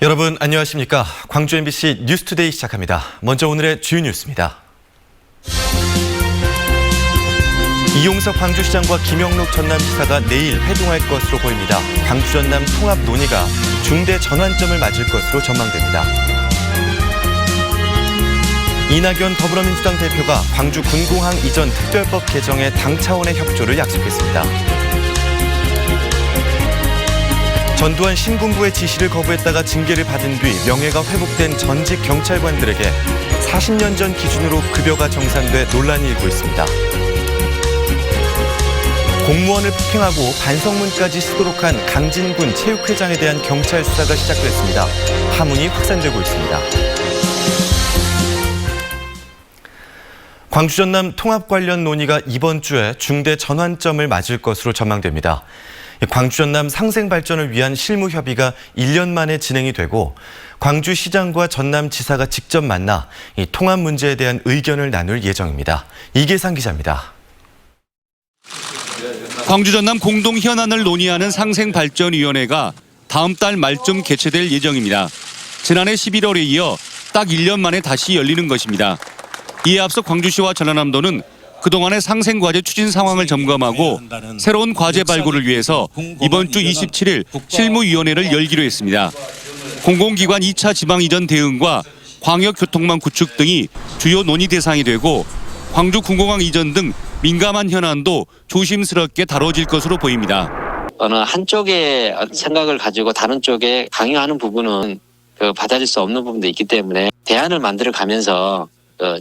여러분 안녕하십니까? 광주 MBC 뉴스투데이 시작합니다. 먼저 오늘의 주요 뉴스입니다. 이용석 광주시장과 김영록 전남지사가 내일 회동할 것으로 보입니다. 광주 전남 통합 논의가 중대 전환점을 맞을 것으로 전망됩니다. 이낙연 더불어민주당 대표가 광주 군공항 이전 특별법 개정에 당 차원의 협조를 약속했습니다. 전두환 신군부의 지시를 거부했다가 징계를 받은 뒤 명예가 회복된 전직 경찰관들에게 40년 전 기준으로 급여가 정산돼 논란이 일고 있습니다. 공무원을 폭행하고 반성문까지 쓰도록 한 강진군 체육회장에 대한 경찰 수사가 시작됐습니다. 파문이 확산되고 있습니다. 광주 전남 통합 관련 논의가 이번 주에 중대 전환점을 맞을 것으로 전망됩니다. 광주 전남 상생 발전을 위한 실무 협의가 1년 만에 진행이 되고 광주시장과 전남지사가 직접 만나 이 통합 문제에 대한 의견을 나눌 예정입니다. 이계상 기자입니다. 광주 전남 공동 현안을 논의하는 상생발전위원회가 다음 달 말쯤 개최될 예정입니다. 지난해 11월에 이어 딱 1년 만에 다시 열리는 것입니다. 이에 앞서 광주시와 전라남도는 그동안의 상생과제 추진 상황을 점검하고 새로운 과제 발굴을 위해서 이번 주 27일 실무위원회를 열기로 했습니다. 공공기관 2차 지방 이전 대응과 광역교통망 구축 등이 주요 논의 대상이 되고 광주 군공항 이전 등 민감한 현안도 조심스럽게 다뤄질 것으로 보입니다. 어느 한쪽의 생각을 가지고 다른 쪽에 강요하는 부분은 받아들일 수 없는 부분도 있기 때문에 대안을 만들어 가면서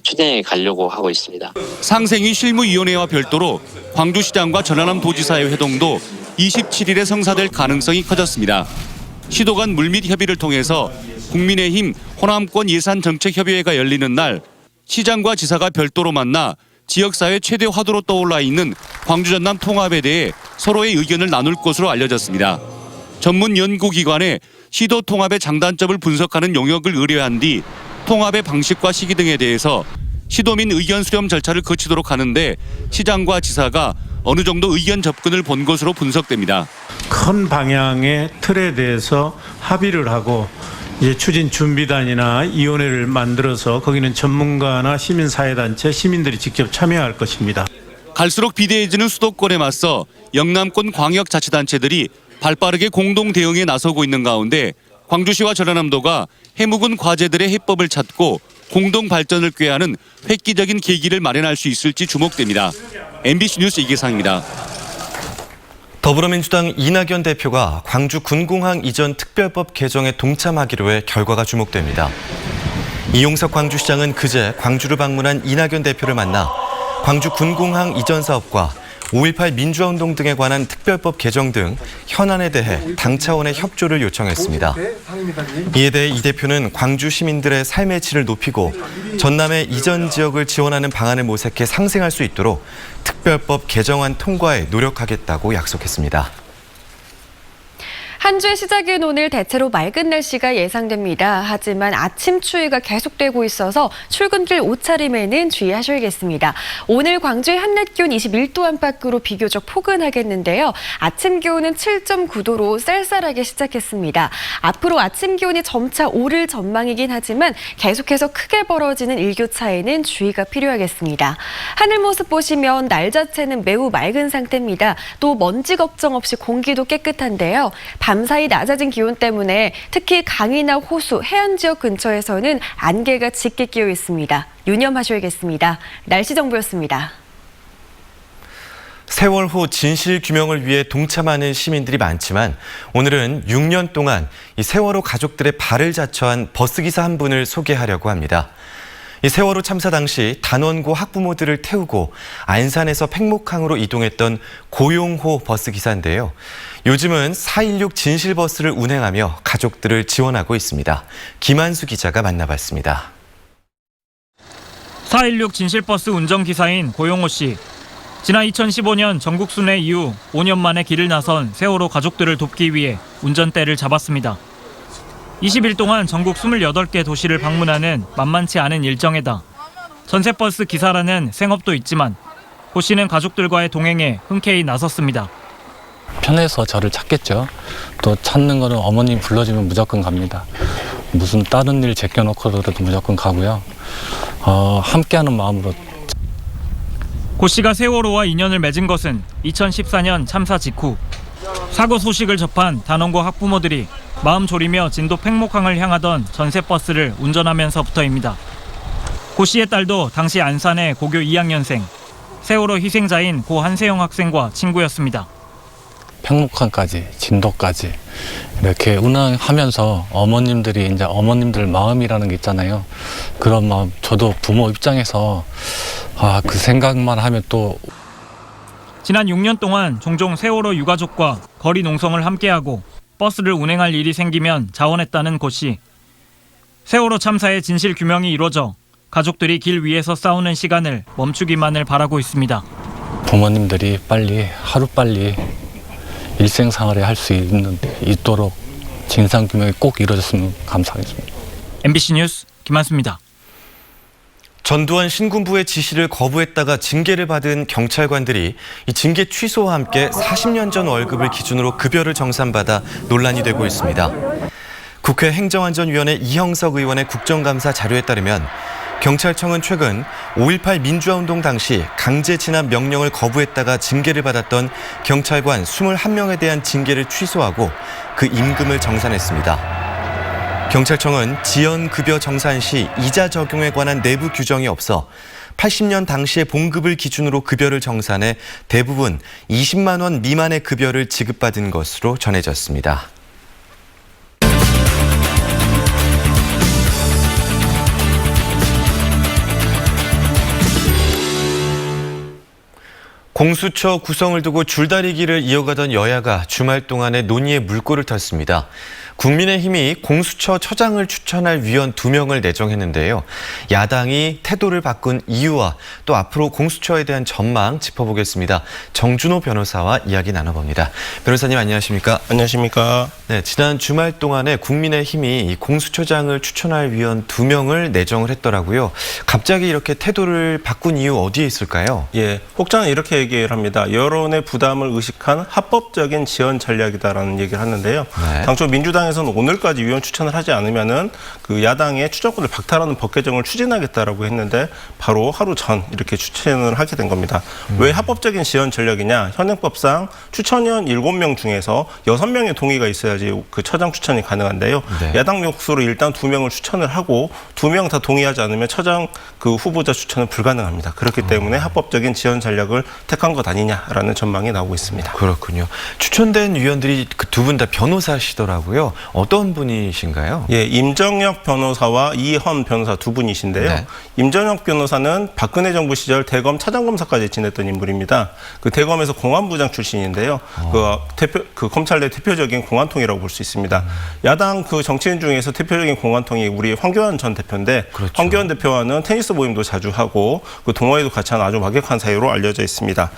추진해 가려고 하고 있습니다. 상생위 실무위원회와 별도로 광주시장과 전라남 도지사의 회동도 27일에 성사될 가능성이 커졌습니다. 시도 간 물밑 협의를 통해서 국민의힘 호남권 예산정책협의회가 열리는 날 시장과 지사가 별도로 만나 지역사회 최대 화두로 떠올라 있는 광주 전남 통합에 대해 서로의 의견을 나눌 것으로 알려졌습니다. 전문 연구기관에 시도 통합의 장단점을 분석하는 용역을 의뢰한 뒤 통합의 방식과 시기 등에 대해서 시도민 의견 수렴 절차를 거치도록 하는데 시장과 지사가 어느 정도 의견 접근을 본 것으로 분석됩니다. 큰 방향의 틀에 대해서 합의를 하고 이제 추진 준비단이나 위원회를 만들어서 거기는 전문가나 시민사회단체, 시민들이 직접 참여할 것입니다. 갈수록 비대해지는 수도권에 맞서 영남권 광역자치단체들이 발빠르게 공동 대응에 나서고 있는 가운데 광주시와 전라남도가 해묵은 과제들의 해법을 찾고 공동 발전을 꾀하는 획기적인 계기를 마련할 수 있을지 주목됩니다. MBC 뉴스 이계상입니다. 더불어민주당 이낙연 대표가 광주 군공항 이전 특별법 개정에 동참하기로 해 결과가 주목됩니다. 이용석 광주시장은 그제 광주를 방문한 이낙연 대표를 만나 광주 군공항 이전 사업과 5.18 민주화운동 등에 관한 특별법 개정 등 현안에 대해 당 차원의 협조를 요청했습니다. 이에 대해 이 대표는 광주 시민들의 삶의 질을 높이고 전남의 이전 지역을 지원하는 방안을 모색해 상생할 수 있도록 특별법 개정안 통과에 노력하겠다고 약속했습니다. 한 주의 시작인 오늘 대체로 맑은 날씨가 예상됩니다. 하지만 아침 추위가 계속되고 있어서 출근길 옷차림에는 주의하셔야겠습니다. 오늘 광주의 한낮 기온 21도 안팎으로 비교적 포근하겠는데요. 아침 기온은 7.9도로 쌀쌀하게 시작했습니다. 앞으로 아침 기온이 점차 오를 전망이긴 하지만 계속해서 크게 벌어지는 일교차에는 주의가 필요하겠습니다. 하늘 모습 보시면 날 자체는 매우 맑은 상태입니다. 또 먼지 걱정 없이 공기도 깨끗한데요. 밤사이 낮아진 기온 때문에 특히 강이나 호수, 해안 지역 근처에서는 안개가 짙게 끼어 있습니다. 유념하셔야겠습니다. 날씨 정보였습니다. 세월호 진실 규명을 위해 동참하는 시민들이 많지만 오늘은 6년 동안 이 세월호 가족들의 발을 자처한 버스기사 한 분을 소개하려고 합니다. 이 세월호 참사 당시 단원고 학부모들을 태우고 안산에서 팽목항으로 이동했던 고용호 버스기사인데요. 요즘은 416 진실버스를 운행하며 가족들을 지원하고 있습니다. 김한수 기자가 만나봤습니다. 416 진실버스 운전기사인 고용호 씨. 지난 2015년 전국 순회 이후 5년 만에 길을 나선 세월호 가족들을 돕기 위해 운전대를 잡았습니다. 20일 동안 전국 28개 도시를 방문하는 만만치 않은 일정에다 전세버스 기사라는 생업도 있지만 고 씨는 가족들과의 동행에 흔쾌히 나섰습니다. 편해서 저를 찾겠죠. 또 찾는 거는 어머님 불러주면 무조건 갑니다. 무슨 다른 일 제껴놓고라도 무조건 가고요. 함께하는 마음으로. 고 씨가 세월호와 인연을 맺은 것은 2014년 참사 직후. 사고 소식을 접한 단원고 학부모들이 마음 졸이며 진도 팽목항을 향하던 전세버스를 운전하면서부터입니다. 고 씨의 딸도 당시 안산의 고교 2학년생, 세월호 희생자인 고 한세영 학생과 친구였습니다. 팽목항까지, 진도까지 이렇게 운항하면서 어머님들이 이제 어머님들 마음이라는 게 있잖아요. 그런 마음, 저도 부모 입장에서 그 생각만 하면 또. 지난 6년 동안 종종 세월호 유가족과 거리 농성을 함께하고 버스를 운행할 일이 생기면 자원했다는 고 씨. 세월호 참사의 진실 규명이 이루어져 가족들이 길 위에서 싸우는 시간을 멈추기만을 바라고 있습니다. 부모님들이 하루빨리 일생생활에 할 수 있도록 진상규명이 꼭 이루어졌으면 감사하겠습니다. MBC 뉴스 김한수입니다. 전두환 신군부의 지시를 거부했다가 징계를 받은 경찰관들이 이 징계 취소와 함께 40년 전 월급을 기준으로 급여를 정산받아 논란이 되고 있습니다. 국회 행정안전위원회 이형석 의원의 국정감사 자료에 따르면 경찰청은 최근 5.18 민주화운동 당시 강제 진압 명령을 거부했다가 징계를 받았던 경찰관 21명에 대한 징계를 취소하고 그 임금을 정산했습니다. 경찰청은 지연급여 정산 시 이자 적용에 관한 내부 규정이 없어 80년 당시의 봉급을 기준으로 급여를 정산해 대부분 20만 원 미만의 급여를 지급받은 것으로 전해졌습니다. 공수처 구성을 두고 줄다리기를 이어가던 여야가 주말 동안에 논의의 물꼬를 탔습니다. 국민의힘이 공수처 처장을 추천할 위원 2명을 내정했는데요. 야당이 태도를 바꾼 이유와 또 앞으로 공수처에 대한 전망 짚어보겠습니다. 정준호 변호사와 이야기 나눠봅니다. 변호사님 안녕하십니까? 안녕하십니까? 네, 지난 주말 동안에 국민의힘이 공수처장을 추천할 위원 2명을 내정을 했더라고요. 갑자기 이렇게 태도를 바꾼 이유 어디에 있을까요? 예, 혹자는 이렇게 얘기를 합니다. 여론의 부담을 의식한 합법적인 지원 전략이다라는 얘기를 하는데요. 네. 당초 민주당에서는 오늘까지 위원 추천을 하지 않으면은 그 야당의 추천권을 박탈하는 법 개정을 추진하겠다라고 했는데 바로 하루 전 이렇게 추천을 하게 된 겁니다. 왜 합법적인 지원 전략이냐? 현행법상 추천위원 7명 중에서 6명의 동의가 있어야지 그 처장 추천이 가능한데요. 네. 야당 몫으로 일단 2명을 추천을 하고 2명 다 동의하지 않으면 처장 그 후보자 추천은 불가능합니다. 그렇기 때문에 합법적인 지원 전략을 택한 것 아니냐라는 전망이 나오고 있습니다. 그렇군요. 추천된 위원들이 그 두 분 다 변호사시더라고요. 어떤 분이신가요? 예, 임정혁 변호사와 이현 변호사 두 분이신데요. 네. 임정혁 변호사는 박근혜 정부 시절 대검 차장검사까지 지냈던 인물입니다. 그 대검에서 공안부장 출신인데요. 그 검찰 내 대표적인 공안통이라고 볼 수 있습니다. 야당 그 정치인 중에서 대표적인 공안통이 우리 황교안 전 대표인데 그렇죠. 황교안 대표와는 테니스 모임도 자주 하고 그 동호회도 같이 하는 아주 막역한 사이로 알려져 있습니다.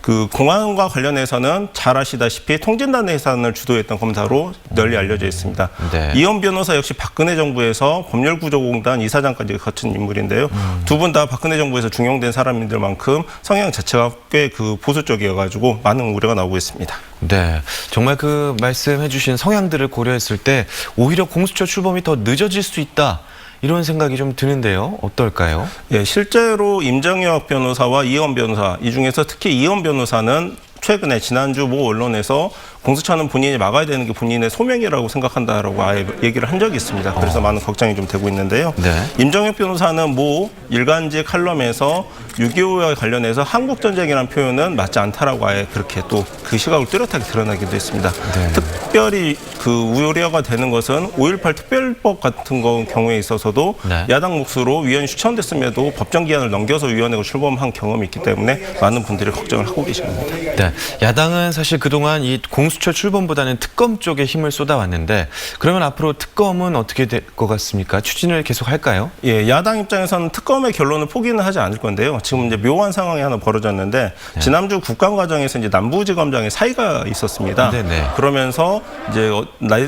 그 공안과 관련해서는 잘 아시다시피 통진단 해산을 주도했던 검사로 널리 알려져 있습니다. 네. 이현 변호사 역시 박근혜 정부에서 법률구조공단 이사장까지 거친 인물인데요. 두 분 다 박근혜 정부에서 중용된 사람들만큼 성향 자체가 꽤 그 보수 쪽이어가지고 많은 우려가 나오고 있습니다. 네, 정말 그 말씀해주신 성향들을 고려했을 때 오히려 공수처 출범이 더 늦어질 수 있다. 이런 생각이 좀 드는데요. 어떨까요? 예, 실제로 임정혁 변호사와 이현 변호사, 이 중에서 특히 이현 변호사는 최근에 지난주 모 언론에서 공수처는 본인이 막아야 되는 게 본인의 소명이라고 생각한다라고 아예 얘기를 한 적이 있습니다. 그래서 많은 걱정이 좀 되고 있는데요. 네. 임정혁 변호사는 모 일간지 칼럼에서 6.25와 관련해서 한국전쟁이라는 표현은 맞지 않다라고 아예 그렇게 또 그 시각을 뚜렷하게 드러나기도 했습니다. 네. 특별히 그 우려가 되는 것은 5.18 특별법 같은 경우에 있어서도 네. 야당 몫으로 위원이 추천됐음에도 법정 기한을 넘겨서 위원회가 출범한 경험이 있기 때문에 많은 분들이 걱정을 하고 계신 겁니다. 네, 야당은 사실 그동안 이 공수처 출범보다는 특검 쪽에 힘을 쏟아왔는데 그러면 앞으로 특검은 어떻게 될 것 같습니까? 추진을 계속 할까요? 예, 야당 입장에서는 특검의 결론을 포기는 하지 않을 건데요. 지금 이제 묘한 상황이 하나 벌어졌는데 지난주 국감 과정에서 이제 남부지검장의 사의가 있었습니다. 네네. 그러면서 이제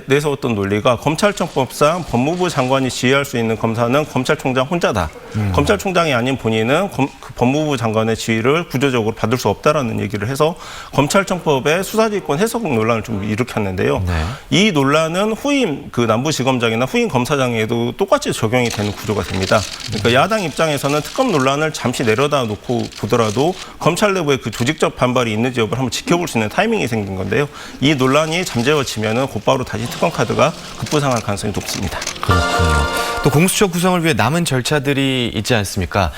내세웠던 논리가 검찰청법상 법무부 장관이 지휘할 수 있는 검사는 검찰총장 혼자다. 검찰총장이 아닌 본인은 그 법무부 장관의 지휘를 구조적으로 받을 수 없다라는 얘기를 해서 검찰청법의 수사지휘권 해석 논란을 좀 일으켰는데요. 이 논란은 후임 그 남부지검장이나 후임 검사장에도 똑같이 적용이 되는 구조가 됩니다. 그러니까 야당 입장에서는 특검 논란을 잠시 내려다 놓고 보더라도 검찰 내부에 그 조직적 반발이 있는지 여부를 한번 지켜볼 수 있는 타이밍이 생긴 건데요. 이 논란이 잠재워지면은 곧바로 다시 특검 카드가 급부상할 가능성이 높습니다. 그렇군요. 또 공수처 구성을 위해 남은 절차들이 있지 않습니까?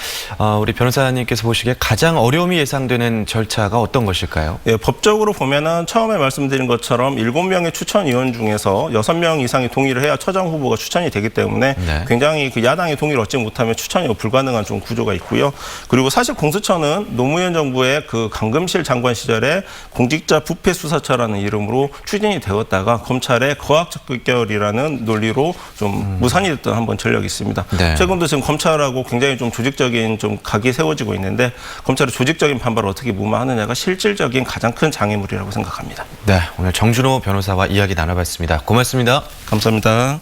우리 변호사님께서 보시기에 가장 어려움이 예상되는 절차가 어떤 것일까요? 예, 법적으로 보면은 처음에 말씀드린 것처럼 7명의 추천위원 중에서 6명 이상이 동의를 해야 처장 후보가 추천이 되기 때문에 굉장히 그 야당의 동의를 얻지 못하면 추천이 불가능한 좀 구조가 있고요. 그리고 사실 공수처는 노무현 정부의 그 강금실 장관 시절에 공직자 부패 수사처라는 이름으로 추진이 되었다가 검찰의 거학적결이라는 논리로 좀 무산이 됐던 한번 전력이 있습니다. 최근도 지금 검찰하고 굉장히 좀 조직적인 좀 각이 세워지고 있는데 검찰의 조직적인 반발을 어떻게 무마하느냐가 실질적인 가장 큰 장애물이라고 생각합니다. 네, 오늘 정준호 변호사와 이야기 나눠봤습니다. 고맙습니다. 감사합니다.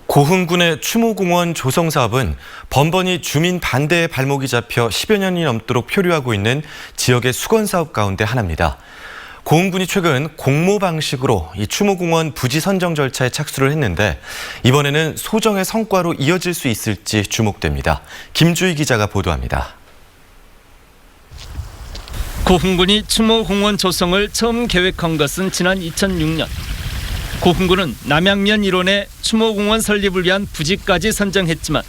고흥군의 추모공원 조성 사업은 번번이 주민 반대의 발목이 잡혀 10여 년이 넘도록 표류하고 있는 지역의 수건 사업 가운데 하나입니다. 고흥군이 최근 공모 방식으로 이 추모공원 부지 선정 절차에 착수를 했는데 이번에는 소정의 성과로 이어질 수 있을지 주목됩니다. 김주희 기자가 보도합니다. 고흥군이 추모공원 조성을 처음 계획한 것은 지난 2006년. 고흥군은 남양면 일원에 추모공원 설립을 위한 부지까지 선정했지만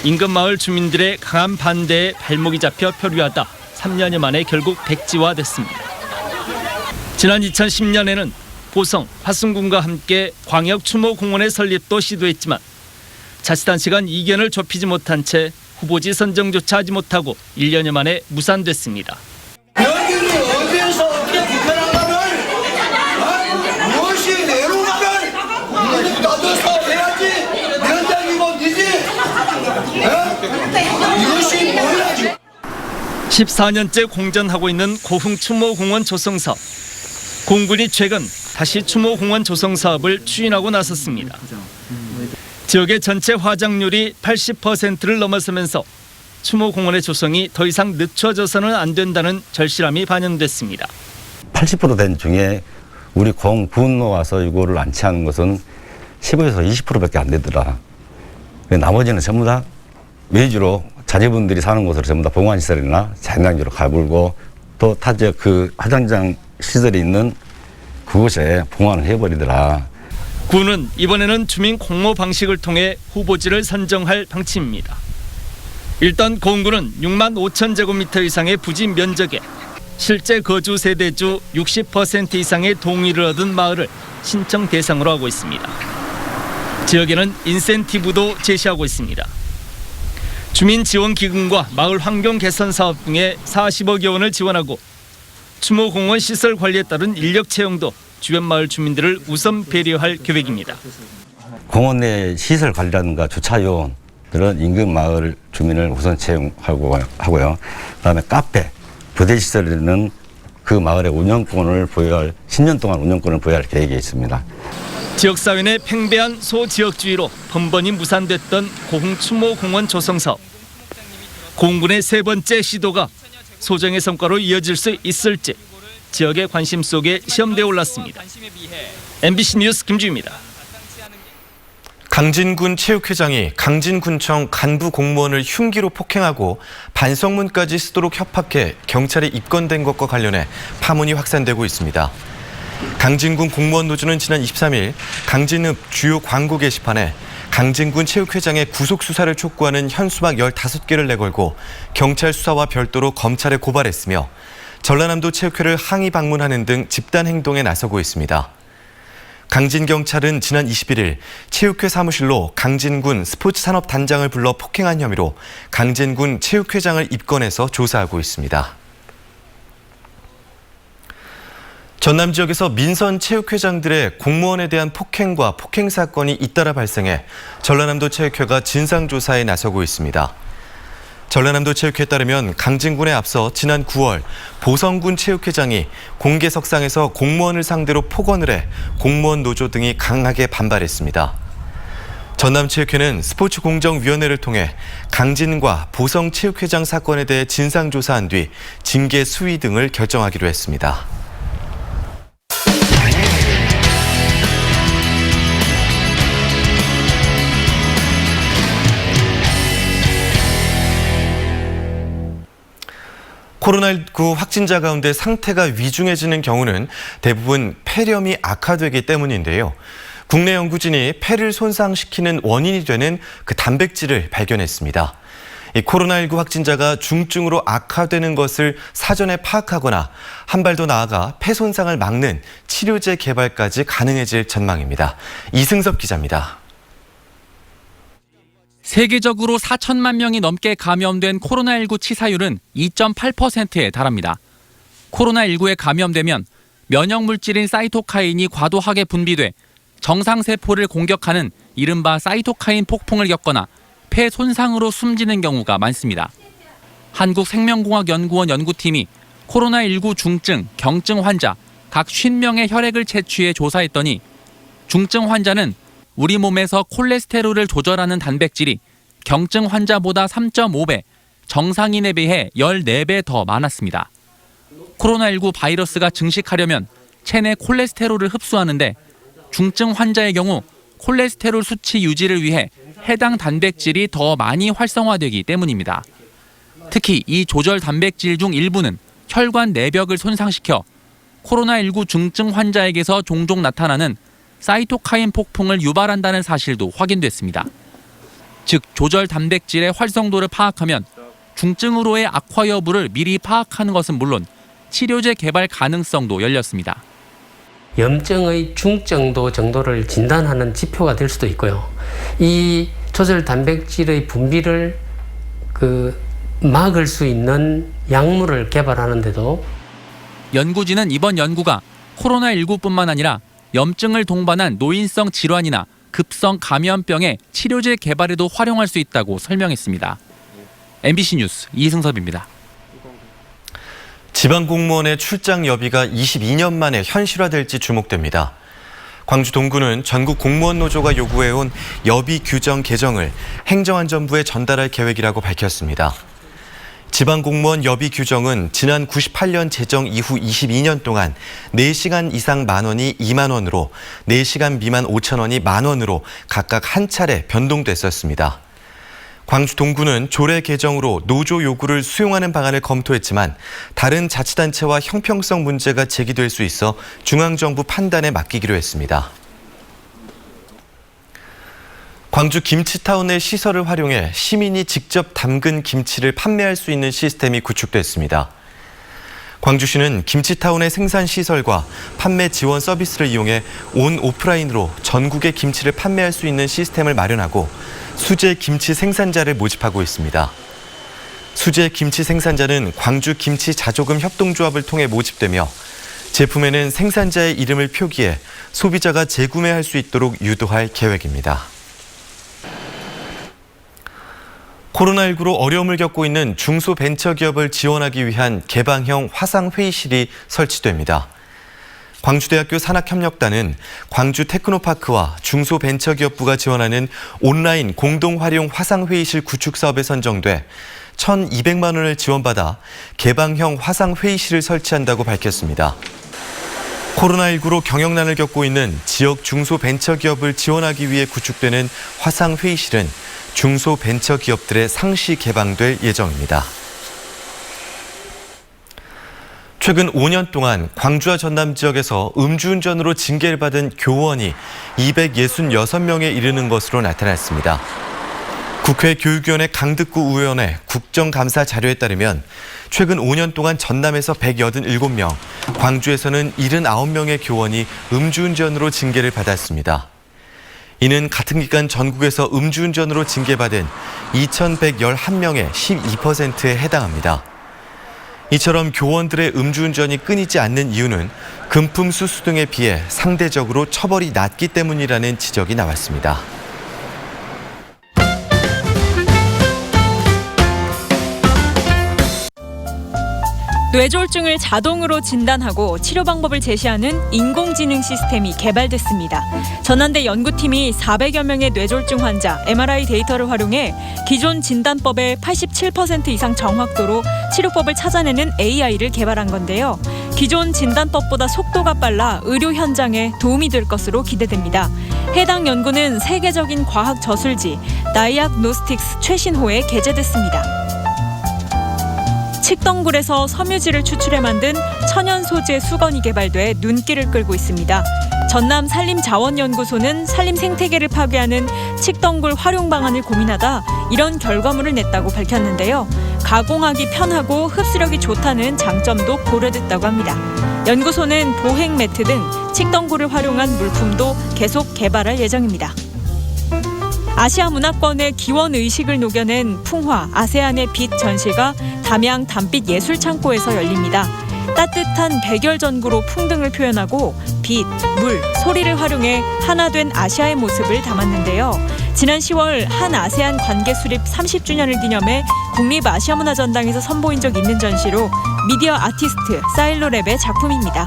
인근 마을 주민들의 강한 반대에 발목이 잡혀 표류하다 3년여 만에 결국 백지화됐습니다. 지난 2010년에는 보성, 화순군과 함께 광역 추모공원의 설립도 시도했지만 자치단체간 이견을 좁히지 못한 채 후보지 선정조차 하지 못하고 1년여 만에 무산됐습니다. 여기를 어디에서 어떻게 불편한가를 무엇이 내로 가면 나도 사업해야지 면장이고 니지 이것이 뭐야지. 14년째 공전하고 있는 고흥 추모공원 조성 사업. 공군이 최근 다시 추모공원 조성 사업을 추진하고 나섰습니다. 지역의 전체 화장률이 80%를 넘어서면서 추모공원의 조성이 더 이상 늦춰져서는 안 된다는 절실함이 반영됐습니다. 80% 된 중에 우리 공군로 와서 이거를 안치하는 것은 15에서 20%밖에 안 되더라. 나머지는 전부 다 외주로 자제분들이 사는 곳으로 전부 다 봉안시설이나 잔당지로 가불고 또 타 지역 그 화장장 시설이 있는 그곳에 봉안을 해버리더라. 군은 이번에는 주민 공모 방식을 통해 후보지를 선정할 방침입니다. 일단 고흥군은 6만 5천 제곱미터 이상의 부지 면적에 실제 거주 세대주 60% 이상의 동의를 얻은 마을을 신청 대상으로 하고 있습니다. 지역에는 인센티브도 제시하고 있습니다. 주민지원기금과 마을 환경 개선 사업 등에 40억여 원을 지원하고 추모공원 시설 관리에 따른 인력 채용도 주변 마을 주민들을 우선 배려할 계획입니다. 공원 내 시설 관리라든가 주차 요원들은 인근 마을 주민을 우선 채용하고요. 그다음에 카페, 부대 시설에는 그 마을의 운영권을 보유할 10년 동안 운영권을 보유할 계획이 있습니다. 지역사회 내 팽배한 소지역주의로 번번이 무산됐던 고흥 추모공원 조성 사업. 고흥군의 세 번째 시도가 소정의 성과로 이어질 수 있을지 지역의 관심 속에 시험대에 올랐습니다. MBC 뉴스 김주희입니다. 강진군 체육회장이 강진군청 간부 공무원을 흉기로 폭행하고 반성문까지 쓰도록 협박해 경찰에 입건된 것과 관련해 파문이 확산되고 있습니다. 강진군 공무원 노조는 지난 23일 강진읍 주요 광고 게시판에 강진군 체육회장의 구속 수사를 촉구하는 현수막 15개를 내걸고 경찰 수사와 별도로 검찰에 고발했으며 전라남도 체육회를 항의 방문하는 등 집단 행동에 나서고 있습니다. 강진경찰은 지난 21일 체육회 사무실로 강진군 스포츠산업단장을 불러 폭행한 혐의로 강진군 체육회장을 입건해서 조사하고 있습니다. 전남 지역에서 민선 체육회장들의 공무원에 대한 폭행과 폭행 사건이 잇따라 발생해 전라남도 체육회가 진상조사에 나서고 있습니다. 전라남도 체육회에 따르면 강진군에 앞서 지난 9월 보성군 체육회장이 공개석상에서 공무원을 상대로 폭언을 해 공무원 노조 등이 강하게 반발했습니다. 전남체육회는 스포츠공정위원회를 통해 강진과 보성 체육회장 사건에 대해 진상조사한 뒤 징계 수위 등을 결정하기로 했습니다. 코로나19 확진자 가운데 상태가 위중해지는 경우는 대부분 폐렴이 악화되기 때문인데요. 국내 연구진이 폐를 손상시키는 원인이 되는 그 단백질을 발견했습니다. 이 코로나19 확진자가 중증으로 악화되는 것을 사전에 파악하거나 한 발 더 나아가 폐 손상을 막는 치료제 개발까지 가능해질 전망입니다. 이승섭 기자입니다. 세계적으로 4천만 명이 넘게 감염된 코로나19 치사율은 2.8%에 달합니다. 코로나19에 감염되면 면역물질인 사이토카인이 과도하게 분비돼 정상세포를 공격하는 이른바 사이토카인 폭풍을 겪거나 폐 손상으로 숨지는 경우가 많습니다. 한국생명공학연구원 연구팀이 코로나19 중증, 경증 환자 각 50명의 혈액을 채취해 조사했더니 중증 환자는 우리 몸에서 콜레스테롤을 조절하는 단백질이 경증 환자보다 3.5배, 정상인에 비해 14배 더 많았습니다. 코로나19 바이러스가 증식하려면 체내 콜레스테롤을 흡수하는데 중증 환자의 경우 콜레스테롤 수치 유지를 위해 해당 단백질이 더 많이 활성화되기 때문입니다. 특히 이 조절 단백질 중 일부는 혈관 내벽을 손상시켜 코로나19 중증 환자에게서 종종 나타나는 사이토카인 폭풍을 유발한다는 사실도 확인됐습니다. 즉 조절 단백질의 활성도를 파악하면 중증으로의 악화 여부를 미리 파악하는 것은 물론 치료제 개발 가능성도 열렸습니다. 염증의 중증도 정도를 진단하는 지표가 될 수도 있고요. 이 조절 단백질의 분비를 막을 수 있는 약물을 개발하는데도 연구진은 이번 연구가 코로나19뿐만 아니라 염증을 동반한 노인성 질환이나 급성 감염병의 치료제 개발에도 활용할 수 있다고 설명했습니다. MBC 뉴스 이승섭입니다. 지방공무원의 출장 여비가 22년 만에 현실화될지 주목됩니다. 광주 동구는 전국 공무원 노조가 요구해온 여비 규정 개정을 행정안전부에 전달할 계획이라고 밝혔습니다. 지방공무원 여비 규정은 지난 98년 제정 이후 22년 동안 4시간 이상 10,000원이 2만 원으로 4시간 미만 5,000원이 10,000원으로 각각 한 차례 변동됐었습니다. 광주 동구는 조례 개정으로 노조 요구를 수용하는 방안을 검토했지만 다른 자치단체와 형평성 문제가 제기될 수 있어 중앙정부 판단에 맡기기로 했습니다. 광주 김치타운의 시설을 활용해 시민이 직접 담근 김치를 판매할 수 있는 시스템이 구축됐습니다. 광주시는 김치타운의 생산시설과 판매 지원 서비스를 이용해 온 오프라인으로 전국의 김치를 판매할 수 있는 시스템을 마련하고 수제 김치 생산자를 모집하고 있습니다. 수제 김치 생산자는 광주 김치 자조금 협동조합을 통해 모집되며 제품에는 생산자의 이름을 표기해 소비자가 재구매할 수 있도록 유도할 계획입니다. 코로나19로 어려움을 겪고 있는 중소벤처기업을 지원하기 위한 개방형 화상회의실이 설치됩니다. 광주대학교 산학협력단은 광주 테크노파크와 중소벤처기업부가 지원하는 온라인 공동활용 화상회의실 구축 사업에 선정돼 1,200만 원을 지원받아 개방형 화상회의실을 설치한다고 밝혔습니다. 코로나19로 경영난을 겪고 있는 지역 중소벤처기업을 지원하기 위해 구축되는 화상회의실은 중소벤처기업들의 상시 개방될 예정입니다. 최근 5년 동안 광주와 전남 지역에서 음주운전으로 징계를 받은 교원이 266명에 이르는 것으로 나타났습니다. 국회 교육위원회 강득구 의원의 국정감사 자료에 따르면 최근 5년 동안 전남에서 187명, 광주에서는 79명의 교원이 음주운전으로 징계를 받았습니다. 이는 같은 기간 전국에서 음주운전으로 징계받은 2,111명의 12%에 해당합니다. 이처럼 교원들의 음주운전이 끊이지 않는 이유는 금품 수수 등에 비해 상대적으로 처벌이 낮기 때문이라는 지적이 나왔습니다. 뇌졸중을 자동으로 진단하고 치료 방법을 제시하는 인공지능 시스템이 개발됐습니다. 전남대 연구팀이 400여 명의 뇌졸중 환자 MRI 데이터를 활용해 기존 진단법의 87% 이상 정확도로 치료법을 찾아내는 AI를 개발한 건데요. 기존 진단법보다 속도가 빨라 의료 현장에 도움이 될 것으로 기대됩니다. 해당 연구는 세계적인 과학 저술지 다이악노스틱스 최신호에 게재됐습니다. 칡덩굴에서 섬유질을 추출해 만든 천연 소재 수건이 개발돼 눈길을 끌고 있습니다. 전남 산림자원연구소는 산림 생태계를 파괴하는 칡덩굴 활용 방안을 고민하다 이런 결과물을 냈다고 밝혔는데요. 가공하기 편하고 흡수력이 좋다는 장점도 고려됐다고 합니다. 연구소는 보행 매트 등 칡덩굴을 활용한 물품도 계속 개발할 예정입니다. 아시아 문화권의 기원 의식을 녹여낸 풍화 아세안의 빛 전시가 담양 담빛 예술창고에서 열립니다. 따뜻한 백열 전구로 풍등을 표현하고 빛, 물, 소리를 활용해 하나 된 아시아의 모습을 담았는데요. 지난 10월 한 아세안 관계 수립 30주년을 기념해 국립아시아문화전당에서 선보인 적 있는 전시로 미디어 아티스트 사일로랩의 작품입니다.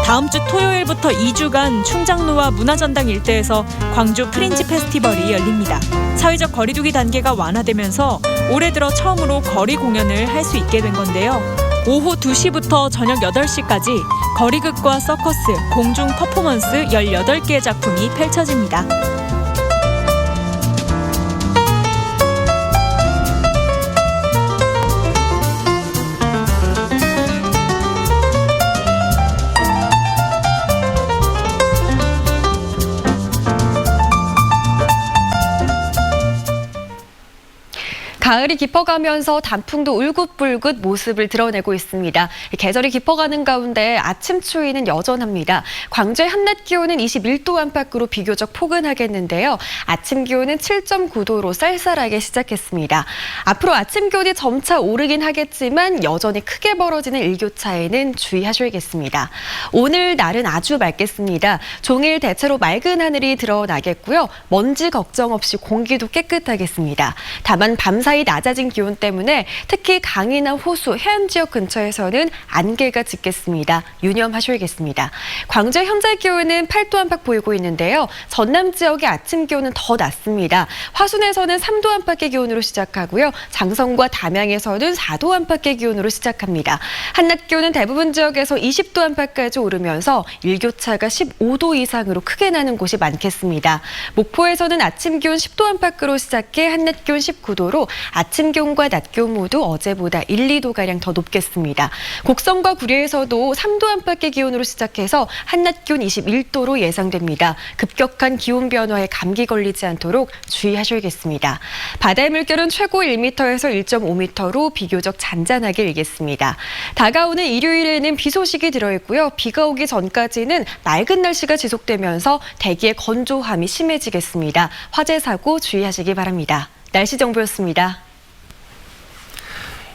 다음 주 토요일부터 2주간 충장로와 문화전당 일대에서 광주 프린지 페스티벌이 열립니다. 사회적 거리두기 단계가 완화되면서 올해 들어 처음으로 거리 공연을 할 수 있게 된 건데요. 오후 2시부터 저녁 8시까지 거리극과 서커스, 공중 퍼포먼스 18개의 작품이 펼쳐집니다. 가을이 깊어가면서 단풍도 울긋불긋 모습을 드러내고 있습니다. 계절이 깊어가는 가운데 아침 추위는 여전합니다. 광주의 한낮 기온은 21도 안팎으로 비교적 포근하겠는데요. 아침 기온은 7.9도로 쌀쌀하게 시작했습니다. 앞으로 아침 기온이 점차 오르긴 하겠지만 여전히 크게 벌어지는 일교차에는 주의하셔야겠습니다. 오늘 날은 아주 맑겠습니다. 종일 대체로 맑은 하늘이 드러나겠고요. 먼지 걱정 없이 공기도 깨끗하겠습니다. 다만 밤사이 낮아진 기온 때문에 특히 강이나 호수, 해안 지역 근처에서는 안개가 짙겠습니다. 유념하셔야겠습니다. 광주의 현재 기온은 8도 안팎 보이고 있는데요. 전남 지역의 아침 기온은 더 낮습니다. 화순에서는 3도 안팎의 기온으로 시작하고요. 장성과 담양에서는 4도 안팎의 기온으로 시작합니다. 한낮 기온은 대부분 지역에서 20도 안팎까지 오르면서 일교차가 15도 이상으로 크게 나는 곳이 많겠습니다. 목포에서는 아침 기온 10도 안팎으로 시작해 한낮 기온 19도로 아침 기온과 낮 기온 모두 어제보다 1, 2도가량 더 높겠습니다. 곡성과 구리에서도 3도 안팎의 기온으로 시작해서 한낮 기온 21도로 예상됩니다. 급격한 기온 변화에 감기 걸리지 않도록 주의하셔야겠습니다. 바다의 물결은 최고 1m에서 1.5m로 비교적 잔잔하게 일겠습니다. 다가오는 일요일에는 비 소식이 들어있고요. 비가 오기 전까지는 맑은 날씨가 지속되면서 대기의 건조함이 심해지겠습니다. 화재 사고 주의하시기 바랍니다. 날씨 정보였습니다.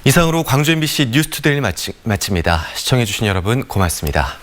이상으로 광주 MBC 뉴스투데이를 마칩니다. 시청해주신 여러분 고맙습니다.